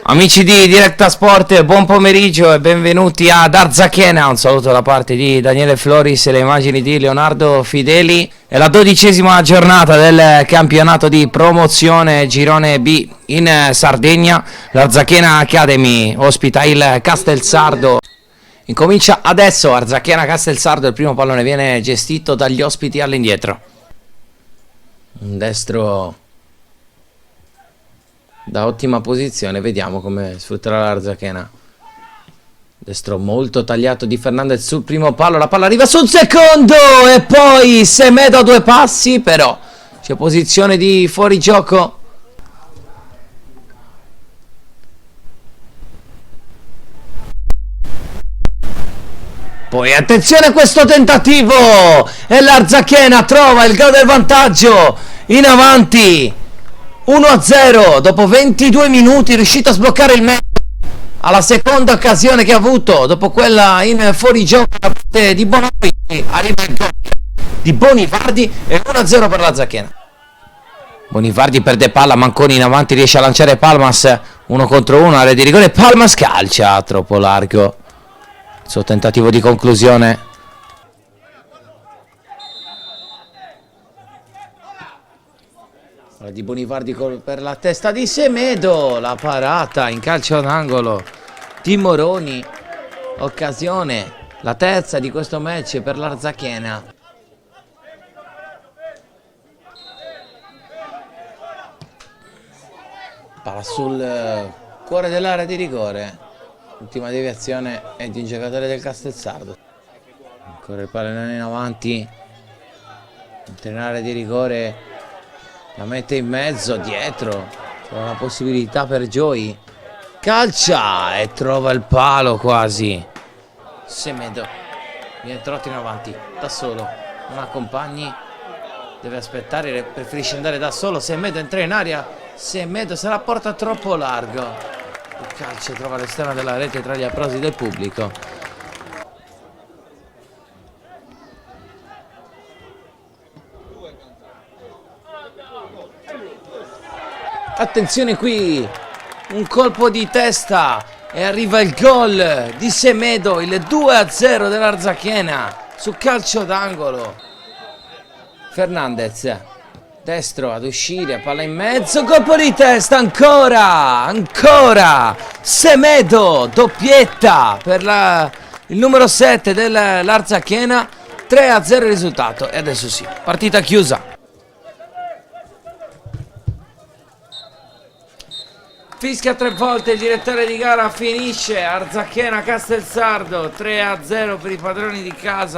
Amici di Diretta Sport, buon pomeriggio e benvenuti ad Arzachena. Un saluto da parte di Daniele Floris e le immagini di Leonardo Fideli. È la 12ª giornata del campionato di promozione Girone B in Sardegna. L'Arzachena Academy ospita il Castelsardo. Incomincia adesso Arzachena Castelsardo, il primo pallone viene gestito dagli ospiti all'indietro. Un destro da ottima posizione, vediamo come sfrutterà l'Arzachena. Destro molto tagliato di Fernandez sul primo palo, la palla arriva sul secondo e poi Semedo a due passi, però c'è posizione di fuorigioco. Poi attenzione a questo tentativo e l'Arzachena trova il gol del vantaggio in avanti 1-0 dopo 22 minuti, riuscito a sbloccare il match alla seconda occasione che ha avuto dopo quella in fuorigioco da parte di Bonovi. Arriva il gol di Bonivardi e 1-0 per l'Arzachena. Bonivardi perde palla, Manconi in avanti riesce a lanciare Palmas 1 contro 1, area di rigore, Palmas calcia troppo largo il suo tentativo di conclusione. Di Bonivardi per la testa di Semedo, la parata in calcio d'angolo di Moroni, occasione, la terza di questo match per l'Arzachena. Palla sul cuore dell'area di rigore, ultima deviazione è di un giocatore del Castelsardo. Ancora il pallone in avanti, entra in area di rigore, la mette in mezzo, dietro, c'è una possibilità per Joy, calcia e trova il palo quasi. Semedo viene tratto in avanti, da solo, non ha compagni, deve aspettare, preferisce andare da solo. Semedo entra in aria, Semedo se la porta troppo largo, il calcio trova all'esterno della rete tra gli applausi del pubblico. Attenzione qui, un colpo di testa e arriva il gol di Semedo, il 2-0 dell'Arzachena su calcio d'angolo. Fernandez, destro ad uscire, palla in mezzo, colpo di testa, ancora, Semedo, doppietta per il numero 7 dell'Arzachena, 3-0 il risultato e adesso sì, partita chiusa. Fischia 3 volte il direttore di gara, finisce Arzachena Castelsardo 3-0 per i padroni di casa.